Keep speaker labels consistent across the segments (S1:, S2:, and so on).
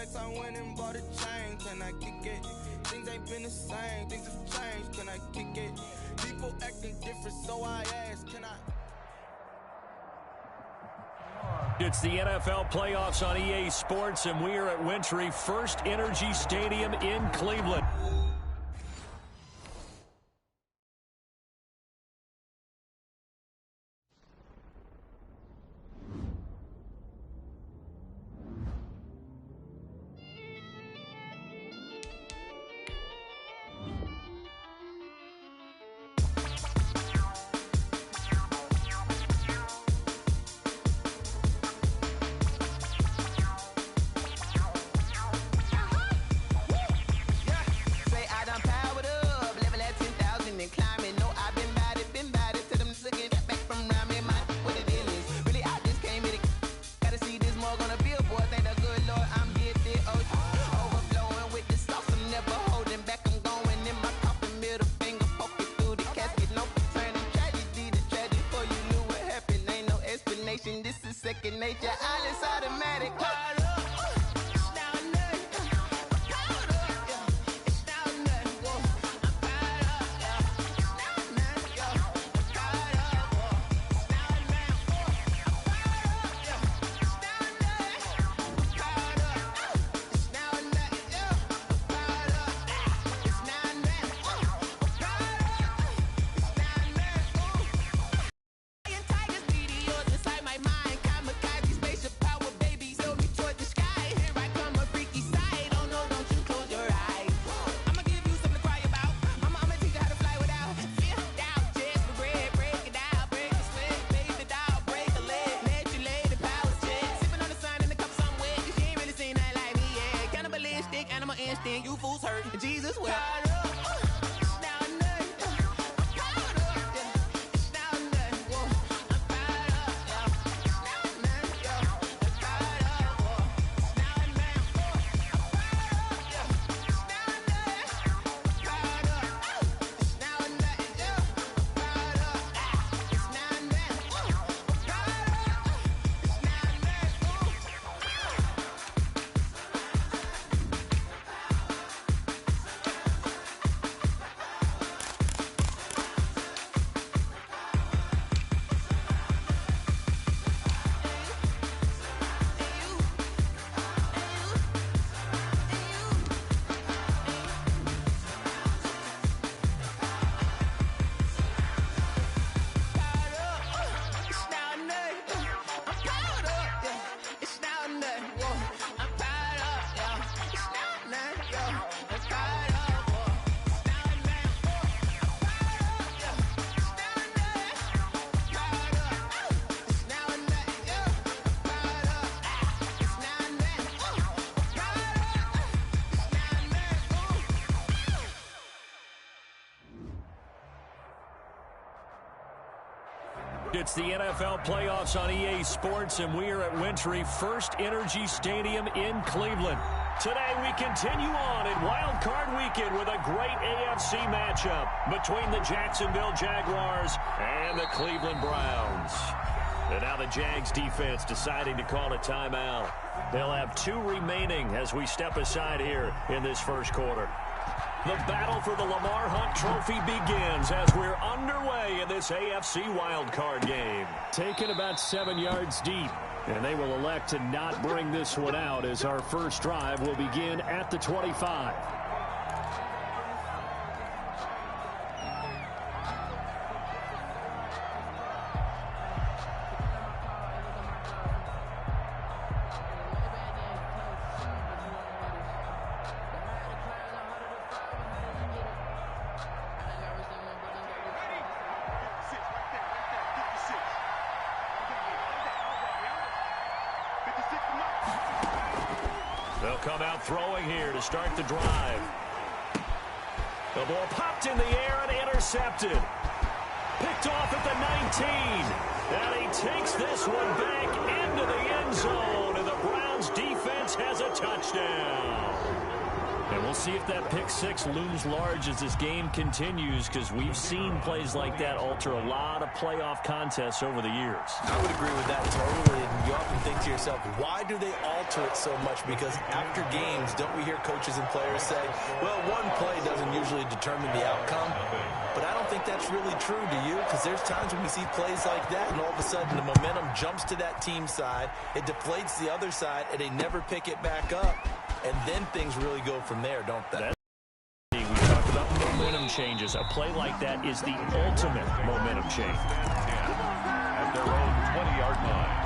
S1: racks, I went and bought a chain. Can I kick it? Things ain't been the same. Things have changed. Can I kick it? People acting different, so I ask, can I?
S2: It's the NFL playoffs on EA Sports, and we are at Wintry First Energy Stadium in Cleveland.
S3: Second nature, all is automatic. You fools hurt. Jesus will.
S2: It's the NFL playoffs on EA Sports, and we are at Wintry First Energy Stadium in Cleveland. Today we continue on in Wildcard Weekend with a great AFC matchup between the Jacksonville Jaguars and the Cleveland Browns. And now the Jags defense deciding to call a timeout. They'll have 2 remaining as we step aside here in this first quarter. The battle for the Lamar Hunt Trophy begins as we're underway in this AFC wildcard game. Taken about 7 yards deep, and they will elect to not bring this one out as our first drive will begin at the 25. They'll come out throwing here to start the drive. The ball popped in the air and intercepted. Picked off at the 19. And he takes this one back into the end zone. And the Browns defense has a touchdown. And we'll see if that pick six looms large as this game continues, because we've seen plays like that alter a lot of playoff contests over the years.
S4: I would agree with that totally. And you often think to yourself, why do they alter it so much? Because after games, don't we hear coaches and players say, well, one play doesn't usually determine the outcome. But I don't think that's really true, do you? Because there's times when we see plays like that, and all of a sudden the momentum jumps to that team side, it deflates the other side, and they never pick it back up. And then things really go from there, don't they?
S2: We talked about momentum changes. A play like that is the ultimate momentum change.
S5: At their own 20-yard line.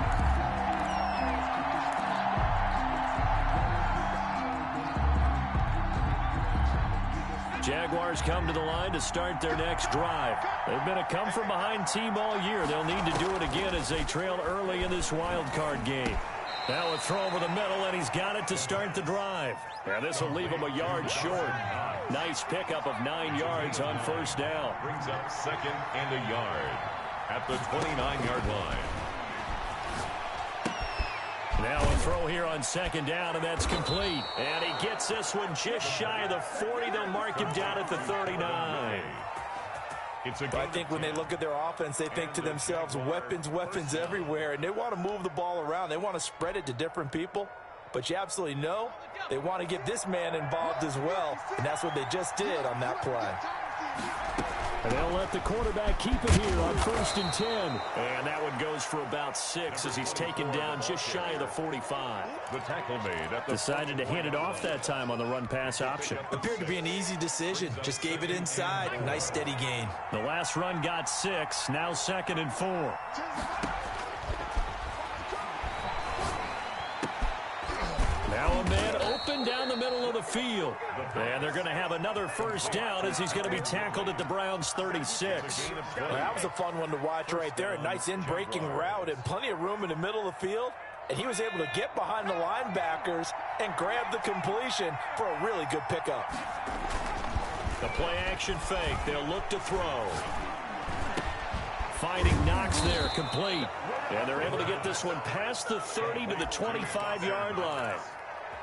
S2: Jaguars come to the line to start their next drive. They've been a come-from-behind team all year. They'll need to do it again as they trail early in this wild card game. Now a throw over the middle, and he's got it to start the drive. And this will leave him a yard short. Nice pickup of 9 yards on first down.
S5: Brings up 2nd and a yard at the 29-yard line.
S2: Now a throw here on 2nd down, and that's complete. And he gets this one just shy of the 40. They'll mark him down at the 39.
S4: I think when they look at their offense, they think to themselves, weapons, weapons everywhere, and they want to move the ball around. They want to spread it to different people. But you absolutely know they want to get this man involved as well, and that's what they just did on that play.
S2: And they'll let the quarterback keep it here on 1st and 10. And that one goes for about 6 as he's taken down just shy of the 45.
S5: The tackle made at the
S2: decided to hand it off that time on the run-pass option.
S4: Appeared to be an easy decision. Just gave it inside. Nice steady gain.
S2: The last run got 6. Now 2nd and 4. Now a man open down the middle of the field. And they're going to have another first down as he's going to be tackled at the Browns' 36.
S4: Well, that was a fun one to watch right there. A nice in-breaking route and plenty of room in the middle of the field. And he was able to get behind the linebackers and grab the completion for a really good pickup.
S2: The play-action fake. They'll look to throw. Finding Knox there, complete. And they're able to get this one past the 30 to the 25-yard line.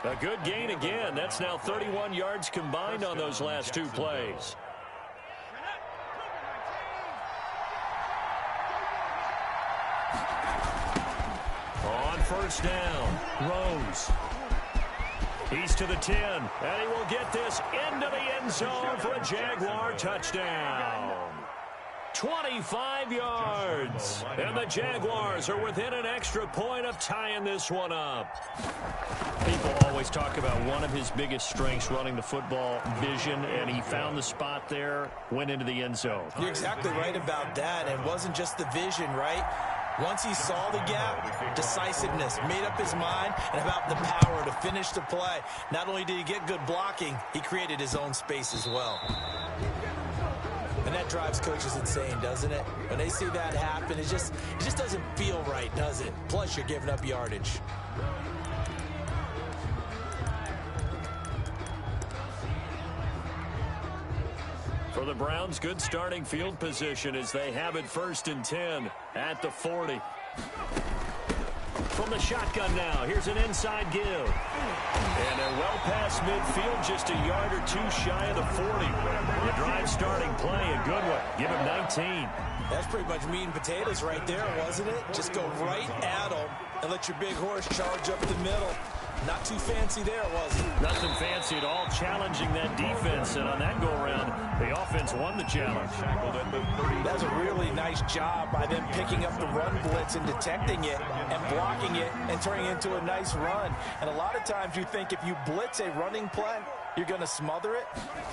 S2: A good gain again. That's now 31 yards combined on those last 2 plays. On first down, Rose. He's to the 10, and he will get this into the end zone for a Jaguar touchdown. 25 yards, and the Jaguars are within an extra point of tying this one up. People always talk about one of his biggest strengths, running the football, vision, and he found the spot there, went into the end zone.
S4: You're exactly right about that. It wasn't just the vision, right? Once he saw the gap, decisiveness, made up his mind, and about the power to finish the play. Not only did he get good blocking, he created his own space as well. And that drives coaches insane, doesn't it? When they see that happen, it just doesn't feel right, does it? Plus, you're giving up yardage.
S2: For the Browns, good starting field position as they have it 1st and 10 at the 40. From the shotgun now, here's an inside give. And they're well past midfield, just a yard or 2 shy of the 40. The drive starting play, a good one. Give him 19.
S4: That's pretty much meat and potatoes right there, wasn't it? Just go right at them and let your big horse charge up the middle. Not too fancy there, was it?
S2: Nothing fancy at all, challenging that defense. And on that go-around, the offense won the challenge.
S4: That's a really nice job by them picking up the run blitz and detecting it and blocking it and turning it into a nice run. And a lot of times you think if you blitz a running play, you're going to smother it.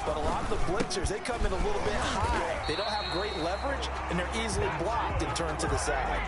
S4: But a lot of the blitzers, they come in a little bit high. They don't have great leverage, and they're easily blocked and turned to the side.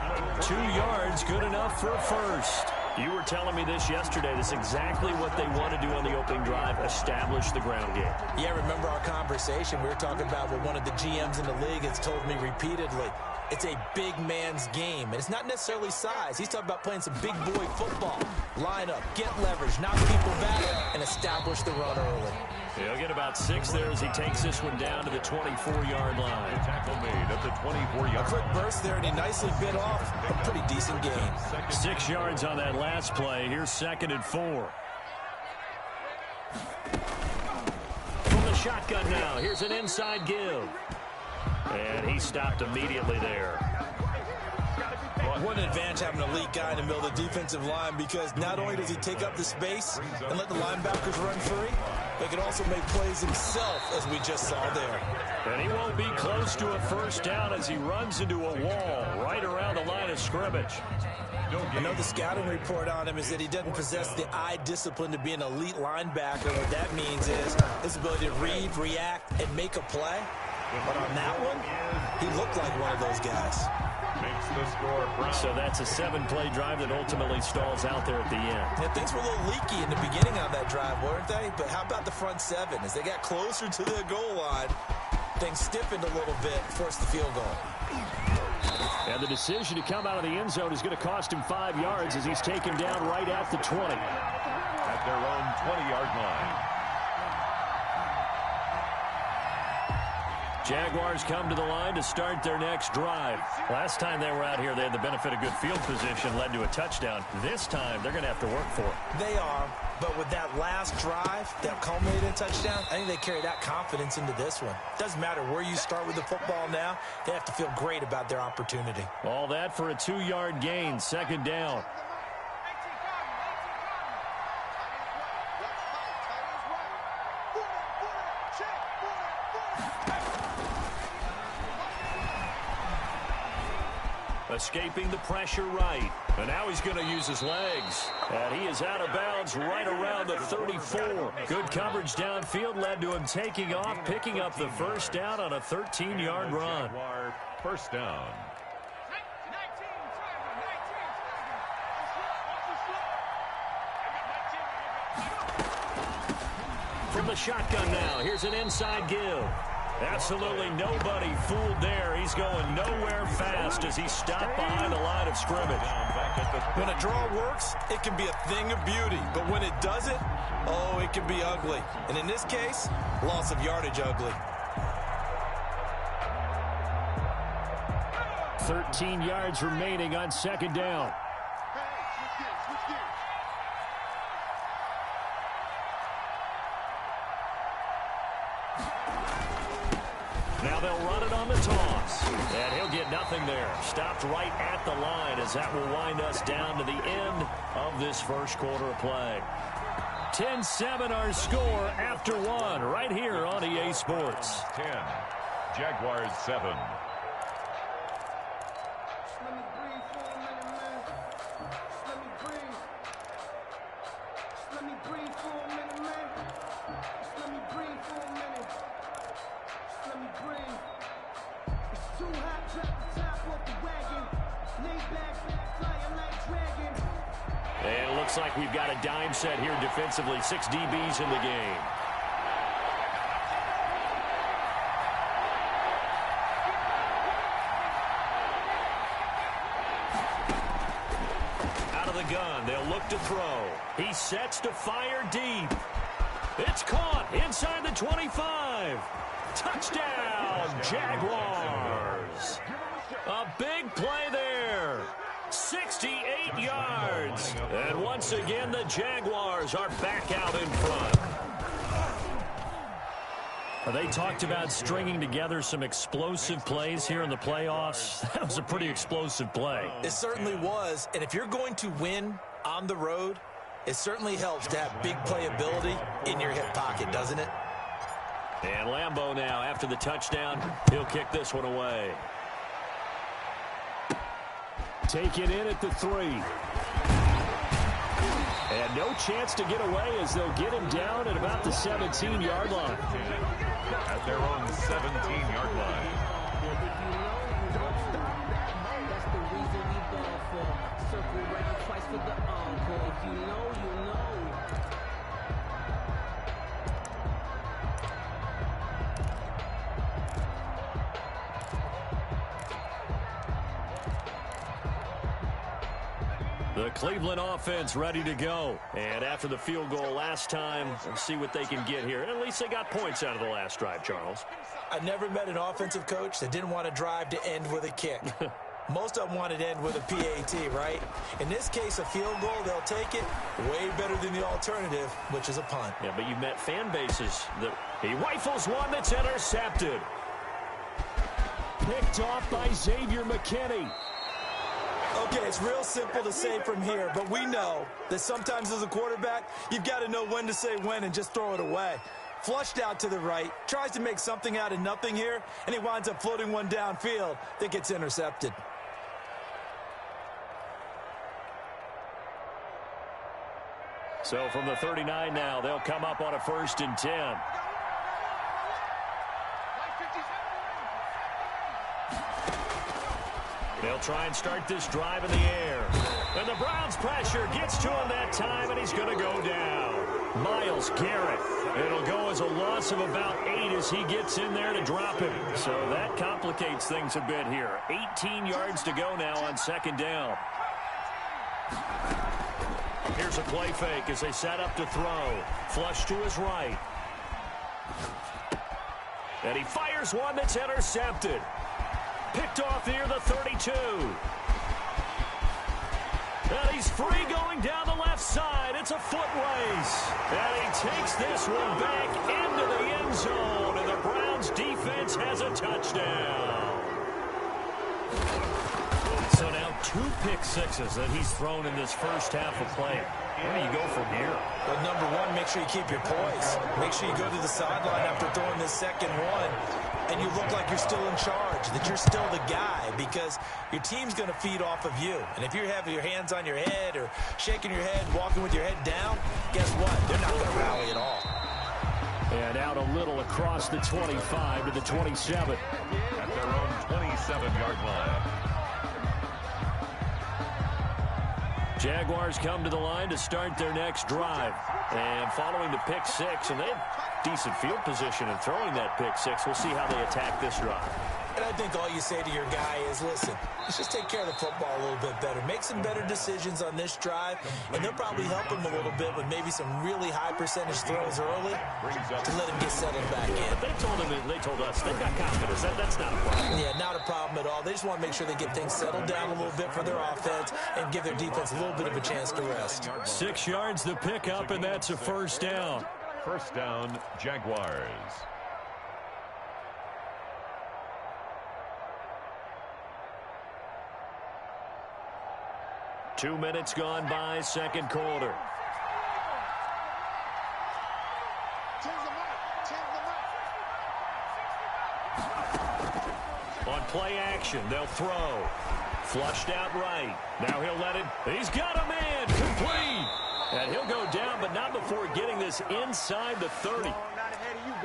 S2: 2 yards, good enough for a first. You were telling me this yesterday. This is exactly what they want to do on the opening drive, establish the ground game.
S4: Yeah, remember our conversation. We were talking about what one of the GMs in the league has told me repeatedly. It's a big man's game, and it's not necessarily size. He's talking about playing some big boy football. Line up, get leverage, knock people back, and establish the run early.
S2: He'll get about 6 there as he takes this one down to the 24-yard line.
S5: Tackle made at the 24-yard.
S4: A quick burst there, and he nicely bit off a pretty decent gain.
S2: 6 yards on that last play. Here's 2nd and 4. shotgun now. Here's an inside give. And he stopped immediately there.
S4: What an advantage having an elite guy in the middle of the defensive line, because not only does he take up the space and let the linebackers run free, but he can also make plays himself, as we just saw there.
S2: And he won't be close to a first down as he runs into a wall right around the line of scrimmage.
S4: I know the scouting report on him is that he doesn't possess the eye discipline to be an elite linebacker. What that means is his ability to read, react, and make a play. But on that one, he looked like one of those guys.
S5: Makes the score.
S2: So that's a 7-play drive that ultimately stalls out there at the end.
S4: Yeah, things were a little leaky in the beginning on that drive, weren't they? But how about the front seven? As they got closer to the goal line, things stiffened a little bit, forced the field goal.
S2: And the decision to come out of the end zone is going to cost him 5 yards as he's taken down right at the 20.
S5: At their own 20-yard line.
S2: Jaguars come to the line to start their next drive. Last time they were out here, they had the benefit of good field position, led to a touchdown. This time, they're going to have to work for it.
S4: They are, but with that last drive that culminated in a touchdown, I think they carry that confidence into this one. Doesn't matter where you start with the football now, they have to feel great about their opportunity.
S2: All that for a 2-yard gain, second down. Escaping the pressure right. And now he's going to use his legs. And he is out of bounds right around the 34. Good coverage downfield led to him taking off, picking up the first down on a 13-yard run.
S5: First down.
S2: From the shotgun now, here's an inside give. Absolutely nobody fooled there. He's going nowhere fast as he stopped behind the line of scrimmage.
S4: When a draw works, it can be a thing of beauty. But when it doesn't, oh, it can be ugly. And in this case, loss of yardage ugly.
S2: 13 yards remaining on second down. Now they'll run it on the toss. And he'll get nothing there. Stopped right at the line as that will wind us down to the end of this first quarter of play. 10-7 our score after one right here on EA Sports.
S5: 10. Jaguars 7.
S2: And it looks like we've got a dime set here defensively. 6 DBs in the game. Out of the gun, they'll look to throw. He sets to fire deep. It's caught inside the 25. Touchdown, Jaguars. A big play there. 68 yards. And once again, the Jaguars are back out in front. They talked about stringing together some explosive plays here in the playoffs. That was a pretty explosive play.
S4: It certainly was. And if you're going to win on the road, it certainly helps to have big playability in your hip pocket, doesn't it?
S2: And Lambeau now, after the touchdown, he'll kick this one away. Take it in at the 3. And no chance to get away as they'll get him down at about the 17-yard line.
S5: At their own 17-yard line.
S6: That's the reason we ball for. Circle right twice for the encore. If you know, you know.
S2: The Cleveland offense ready to go. And after the field goal last time, we'll see what they can get here. At least they got points out of the last drive, Charles.
S4: I've never met an offensive coach that didn't want to drive to end with a kick. Most of them wanted to end with a PAT, right? In this case, a field goal, they'll take it way better than the alternative, which is a punt.
S2: Yeah, but you've met fan bases that He rifles one that's intercepted. Picked off by Xavier McKinney.
S4: Okay, it's real simple to say from here, but we know that sometimes as a quarterback, you've got to know when to say when and just throw it away. Flushed out to the right, tries to make something out of nothing here, and he winds up floating one downfield that gets intercepted.
S2: So from the 39 now, they'll come up on a 1st and 10. They'll try and start this drive in the air. And the Browns' pressure gets to him that time, and he's going to go down. Myles Garrett. It'll go as a loss of about 8 as he gets in there to drop him. So that complicates things a bit here. 18 yards to go now on 2nd down. Here's a play fake as they set up to throw. Flush to his right. And he fires one that's intercepted. Picked off near the 32. And he's free going down the left side. It's a foot race. And he takes this one back into the end zone. And the Browns defense has a touchdown. So now 2 pick-sixes that he's thrown in this first half of play. Where do you go from here?
S4: Well, number one, make sure you keep your poise. Make sure you go to the sideline after throwing this second one, and you look like you're still in charge, that you're still the guy, because your team's going to feed off of you. And if you're having your hands on your head or shaking your head, walking with your head down, guess what? They're not going to rally at all.
S2: And out a little across the 25 to the 27.
S5: At their own 27-yard line.
S2: Jaguars come to the line to start their next drive. And following the pick six, and they have decent field position in throwing that pick six. We'll see how they attack this drive.
S4: And I think all you say to your guy is, listen, let's just take care of the football a little bit better. Make some better decisions on this drive, and they'll probably help him a little bit with maybe some really high percentage throws early to let him get settled back in.
S2: But they told us, they've got confidence. That's not a problem.
S4: Yeah, not a problem at all. They just want to make sure they get things settled down a little bit for their offense and give their defense a little bit of a chance to rest.
S2: 6 yards the pickup, and that's a 1st down.
S5: 1st down, Jaguars.
S2: Two minutes gone by, 2nd quarter. On play action, they'll throw. Flushed out right. Now he'll let it. He's got a man. Complete. And he'll go down, but not before getting this inside the 30.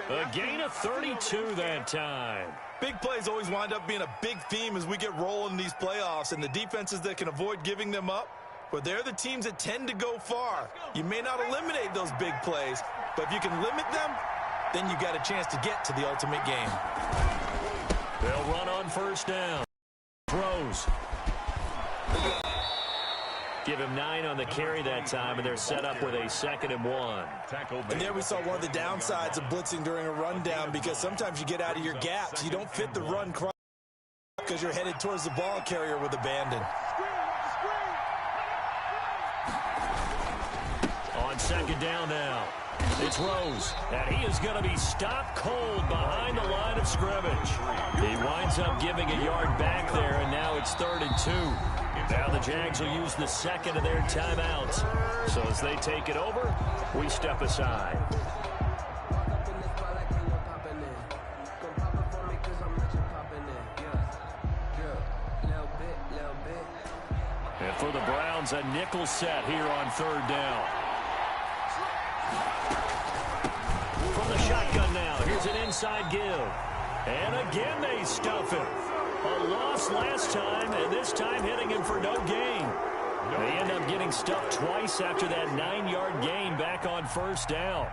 S2: A gain of 32 that time.
S4: Big plays always wind up being a big theme as we get rolling in these playoffs, and the defenses that can avoid giving them up, but they're the teams that tend to go far. You may not eliminate those big plays, but if you can limit them, then you got a chance to get to the ultimate game.
S2: They'll run on 1st down. Throws. Give him 9 on the carry that time, and they're set up with a 2nd and 1.
S4: And there we saw one of the downsides of blitzing during a rundown, because sometimes you get out of your gaps. You don't fit the run because you're headed towards the ball carrier with abandon.
S2: On 2nd down now, it's Rose, and he is going to be stopped cold behind the line of scrimmage. He winds up giving a yard back there, and now it's 3rd and 2. Now the Jags will use the 2nd of their timeouts. So as they take it over, we step aside. And for the Browns, a nickel set here on 3rd down. From the shotgun now, here's an inside give. And again they stuff it. A loss last time, and this time hitting him for no gain. They end up getting stuffed twice after that 9-yard gain back on 1st down.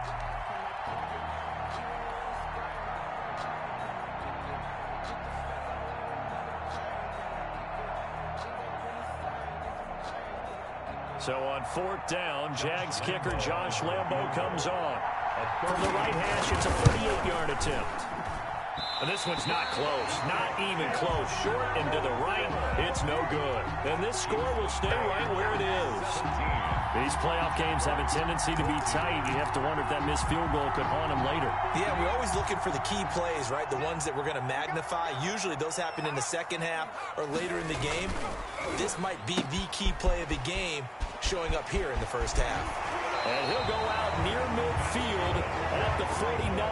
S2: So on 4th down, Jags kicker Josh Lambo comes on. From the right hash, it's a 38-yard attempt. And this one's not close. Not even close. Short and to the right. It's no good. And this score will stay right where it is. These playoff games have a tendency to be tight. You have to wonder if that missed field goal could haunt them later.
S4: Yeah, we're always looking for the key plays, right? The ones that we're going to magnify. Usually those happen in the second half or later in the game. This might be the key play of the game showing up here in the first half.
S2: And he'll go out near midfield at the 49.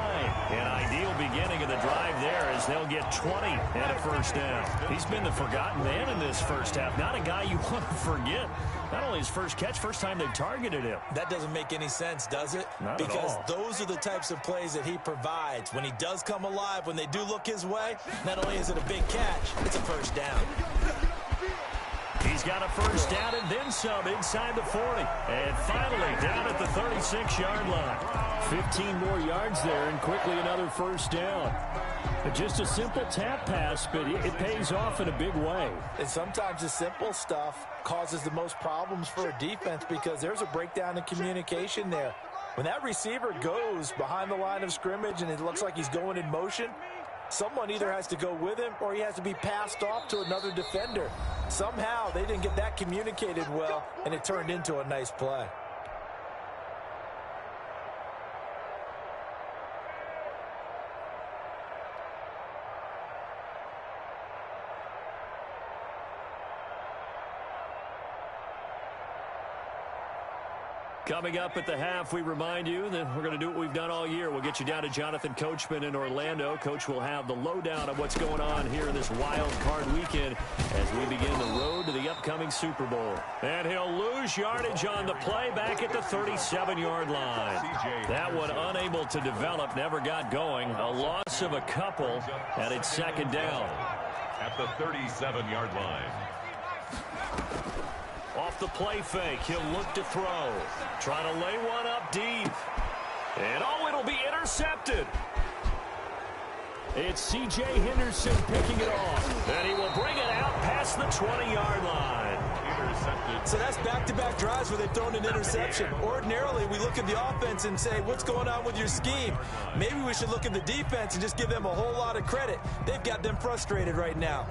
S2: An ideal beginning of the drive there as they'll get 20 and a first down. He's been the forgotten man in this first half. Not a guy you want to forget. Not only his first catch, first time they've targeted him.
S4: That doesn't make any sense, does it?
S2: Not
S4: because
S2: at all.
S4: Those are the types of plays that he provides. When he does come alive, when they do look his way, not only is it a big catch, it's a first down.
S2: He's got a first down and then some inside the 40. And finally down at the 36-yard line. 15 more yards there and quickly another first down. Just a simple tap pass, but it pays off in a big way.
S4: And sometimes the simple stuff causes the most problems for a defense because there's a breakdown in communication there. When that receiver goes behind the line of scrimmage and it looks like he's going in motion, someone either has to go with him or he has to be passed off to another defender. Somehow they didn't get that communicated well, and it turned into a nice play.
S2: Coming up at the half, we remind you that we're going to do what we've done all year. We'll get you down to Jonathan Coachman in Orlando. Coach will have the lowdown of what's going on here in this wild card weekend as we begin the road to the upcoming Super Bowl. And he'll lose yardage on the play back at the 37-yard line. That one unable to develop, never got going. A loss of a couple, and it's second down.
S5: At the 37-yard line.
S2: Off the play fake, he'll look to throw. Trying to lay one up deep. And oh, it'll be intercepted. It's C.J. Henderson picking it off. And he will bring it out past the 20-yard line.
S5: Intercepted.
S4: So that's back-to-back drives where they've thrown an interception. Ordinarily, we look at the offense and say, what's going on with your scheme? Maybe we should look at the defense and just give them a whole lot of credit. They've got them frustrated right now.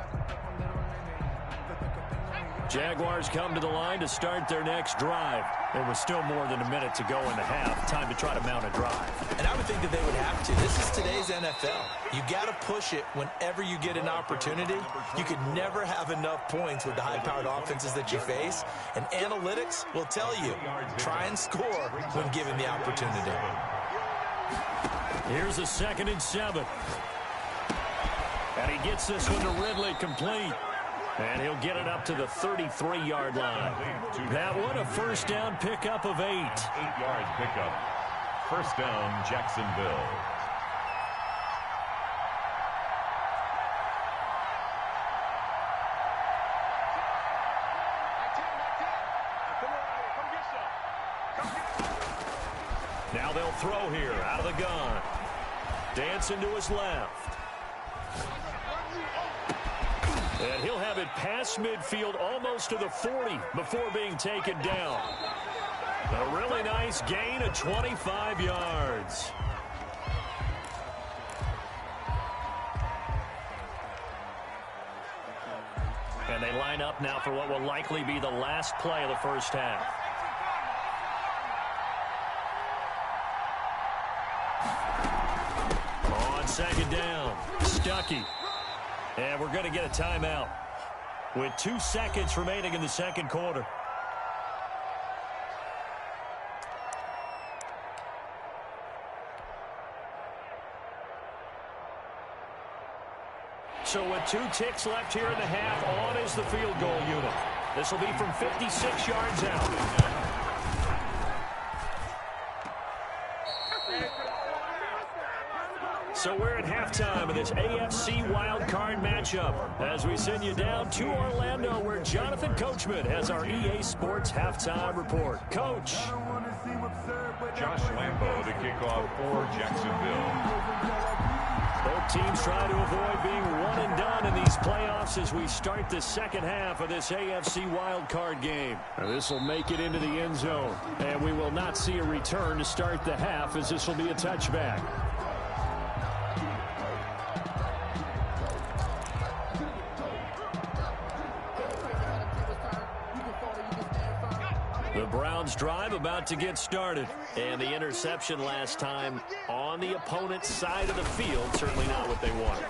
S2: Jaguars come to the line to start their next drive. There was still more than a minute to go in the half. Time to try to mount a drive.
S4: And I would think that they would have to. This is today's NFL. You got to push it whenever you get an opportunity. You could never have enough points with the high-powered offenses that you face. And analytics will tell you, try and score when given the opportunity.
S2: Here's a 2nd and 7. And he gets this one to Ridley complete. And he'll get it up to the 33-yard line. That one, a first down pickup of 8.
S5: 8-yard pickup. First down, Jacksonville.
S2: Now they'll throw here out of the gun. Dancing to his left. And he'll have it past midfield almost to the 40 before being taken down. A really nice gain of 25 yards. And they line up now for what will likely be the last play of the first half. On 2nd down, Stuckey. And we're going to get a timeout with 2 seconds remaining in the second quarter. So with 2 ticks left here in the half, on is the field goal unit. This will be from 56 yards out. So we're at halftime of this AFC wildcard matchup as we send you down to Orlando where Jonathan Coachman has our EA Sports halftime report. Coach.
S5: Josh Lambo to kick off for Jacksonville.
S2: Both teams try to avoid being one and done in these playoffs as we start the second half of this AFC wildcard game. This will make it into the end zone, and we will not see a return to start the half as this will be a touchback. Browns drive about to get started. And the interception last time on the opponent's side of the field, certainly not what they wanted.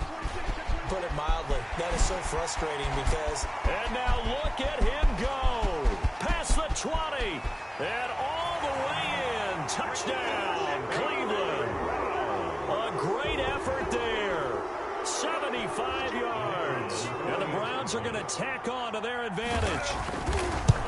S4: Put it mildly, that is so frustrating because...
S2: And now look at him go. Past the 20. And all the way in. Touchdown, Cleveland. A great effort there. 75 yards. And the Browns are going to tack on to their advantage.